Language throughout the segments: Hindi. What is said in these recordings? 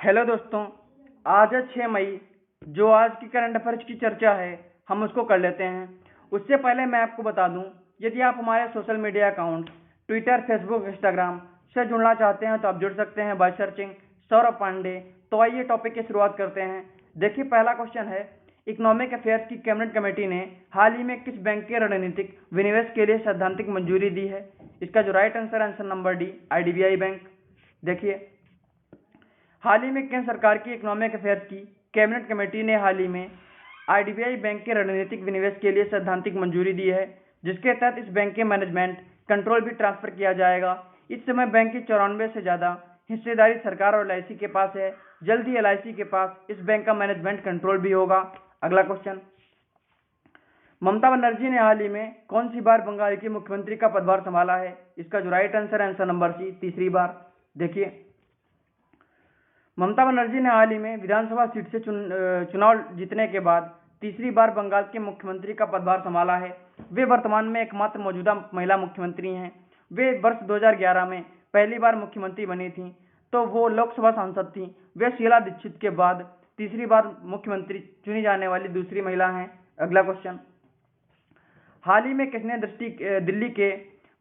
हेलो दोस्तों, आज है 6 मई। जो आज की करंट अफेयर्स की चर्चा है हम उसको कर लेते हैं। उससे पहले मैं आपको बता दूं, यदि आप हमारे social media account Twitter, Facebook, Instagram से जुड़ना चाहते हैं तो आप जुड़ सकते हैं बाय सर्चिंग सौरभ पांडे। तो आइए टॉपिक की शुरुआत करते हैं। देखिए, पहला क्वेश्चन है, इकोनॉमिक अफेयर्स की कैबिनेट कमेटी ने हाल ही में किस बैंक के रणनीतिक विनिवेश के लिए सैद्धांतिक मंजूरी दी है? इसका जो राइट आंसर है answer number D, IDBI bank. देखिए, हाल ही में केंद्र सरकार की इकोनॉमिक अफेयर्स की कैबिनेट कमेटी ने हाल ही में IDBI बैंक के रणनीतिक विनिवेश के लिए सैद्धांतिक मंजूरी दी है, जिसके तहत इस बैंक के मैनेजमेंट कंट्रोल भी ट्रांसफर किया जाएगा। इस समय बैंक की 94 से ज्यादा हिस्सेदारी सरकार और LIC के पास है। जल्द ही LIC के पास इस बैंक का मैनेजमेंट कंट्रोल भी होगा। अगला क्वेश्चन, ममता बनर्जी ने हाल ही में कौन सी बार बंगाल की मुख्यमंत्री का पदभार संभाला है? इसका जो राइट आंसर है आंसर नंबर सी, तीसरी बार। देखिए, ममता बनर्जी ने हाल ही में विधानसभा सीट से चुनाव जीतने के बाद तीसरी बार बंगाल के मुख्यमंत्री का पदभार संभाला है। वे वर्तमान में एकमात्र मौजूदा महिला मुख्यमंत्री हैं। वे वर्ष 2011 में पहली बार मुख्यमंत्री बनी थी, तो वो लोकसभा सांसद थी। वे शीला दीक्षित के बाद तीसरी बार मुख्यमंत्री चुनी जाने वाली दूसरी महिला हैं। अगला क्वेश्चन, हाल ही में किसने दिल्ली के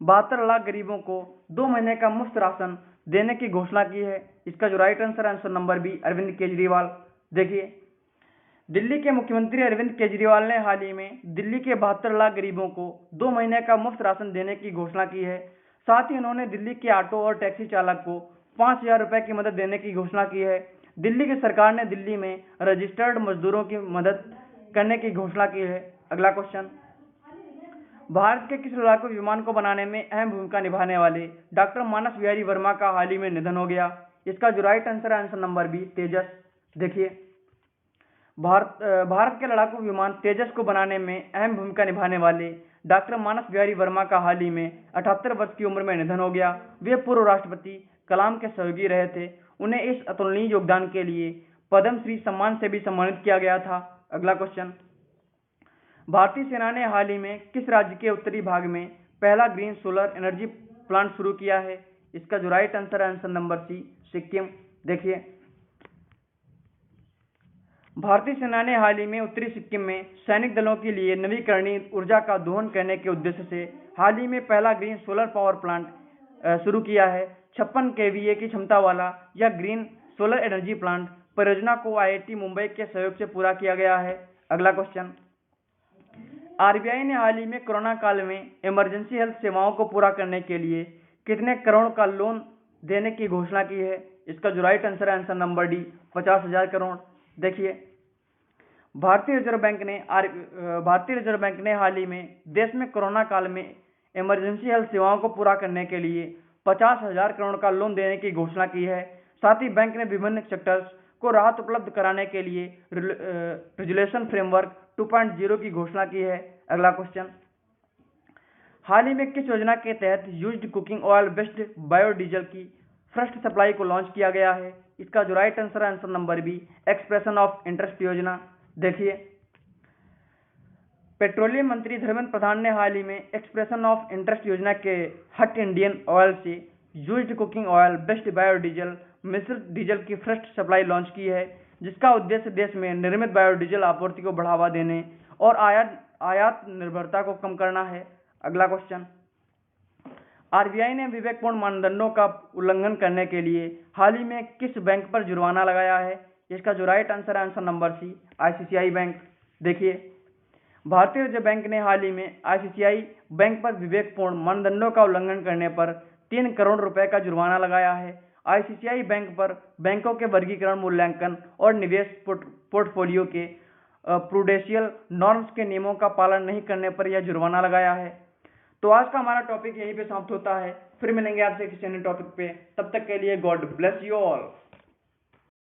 72 लाख गरीबों को 2 महीने का मुफ्त राशन देने की घोषणा की है? इसका जो right answer answer number B, Arvind Kejriwal. देखिए, दिल्ली के मुख्यमंत्री अरविंद केजरीवाल ने हाल ही में दिल्ली के 72 लाख गरीबों को 2 महीने का मुफ्त राशन देने की घोषणा की है। साथ ही उन्होंने दिल्ली के ऑटो और टैक्सी चालक को 5,000 रुपए की मदद देने की घोषणा की है। दिल्ली की सरकार ने दिल्ली में रजिस्टर्ड मजदूरों की मदद करने की घोषणा की है। अगला क्वेश्चन, भारत के किस लड़ाकू विमान को बनाने में अहम भूमिका निभाने वाले डॉक्टर मानस बिहारी वर्मा का हाल ही में निधन हो गया? इसका जो राइट आंसर है आंसर नंबर बी, तेजस। देखिए, भारत के लड़ाकू विमान तेजस को बनाने में अहम भूमिका निभाने वाले डॉक्टर मानस बिहारी वर्मा का हाल ही में 78 वर्ष की उम्र में निधन हो गया। वे पूर्व राष्ट्रपति कलाम के सहयोगी रहे थे। उन्हें इस अतुलनीय योगदान के लिए पद्मश्री सम्मान से भी सम्मानित किया गया था। अगला क्वेश्चन, भारतीय सेना ने हाल ही में किस राज्य के उत्तरी भाग में पहला ग्रीन सोलर एनर्जी प्लांट शुरू किया है? इसका जो राइट आंसर है आंसर नंबर सी, सिक्किम। देखिए, भारतीय सेना ने हाल ही में उत्तरी सिक्किम में सैनिक दलों के लिए नवीकरणीय ऊर्जा का दोहन करने के उद्देश्य से हाल ही में पहला ग्रीन सोलर पावर प्लांट शुरू किया है। 56 kVA की क्षमता वाला यह ग्रीन सोलर एनर्जी प्लांट परियोजना को IIT मुंबई के सहयोग से पूरा किया गया है। अगला क्वेश्चन, RBI ने हाल ही में कोरोना काल में इमरजेंसी हेल्थ सेवाओं को पूरा करने के लिए कितने करोड़ का लोन देने की घोषणा की है? इसका जो राइट आंसर है आंसर नंबर डी, 50,000 करोड़। देखिए, भारतीय रिजर्व बैंक ने हाल ही में देश में कोरोना काल में इमरजेंसी हेल्थ सेवाओं को पूरा करने के लिए 50,000 करोड़ का लोन देने की घोषणा की है। साथ ही बैंक ने विभिन्न सेक्टर्स को राहत उपलब्ध कराने के लिए रेजुलेशन फ्रेमवर्क 2.0 की घोषणा की है। अगला क्वेश्चन, हाल ही में किस योजना के तहत used cooking oil based biodiesel की फर्स्ट सप्लाई को लॉन्च किया गया है? इसका जो राइट आंसर है answer number B, expression of interest योजना। देखिए, पेट्रोलियम मंत्री धर्मेंद्र प्रधान ने हाल ही में एक्सप्रेशन ऑफ इंटरेस्ट योजना के हट इंडियन ऑयल से used cooking oil based biodiesel मिश्रित डीजल की फर्स्ट सप्लाई लॉन्च की है, जिसका उद्देश्य देश में निर्मित बायोडीजल आपूर्ति को बढ़ावा देने और आयात निर्भरता को कम करना है। अगला क्वेश्चन, RBI ने विवेकपूर्ण मानदंडों का उल्लंघन करने के लिए हाल ही में किस बैंक पर जुर्माना लगाया है? इसका जो राइट आंसर है answer number C, ICICI bank. देखिए, भारतीय रिजर्व बैंक ने हाल ही में ICICI बैंक पर विवेकपूर्ण मानदंडों का उल्लंघन करने पर 3 करोड़ रुपए का जुर्माना लगाया है। ICICI बैंक पर बैंकों के वर्गीकरण, मूल्यांकन और निवेश पोर्टफोलियो के प्रूडेंशियल नॉर्म्स के नियमों का पालन नहीं करने पर यह जुर्माना लगाया है। तो आज का हमारा टॉपिक यहीं पे समाप्त होता है। फिर मिलेंगे आपसे किसी अन्य टॉपिक पे। तब तक के लिए गॉड ब्लेस यू ऑल।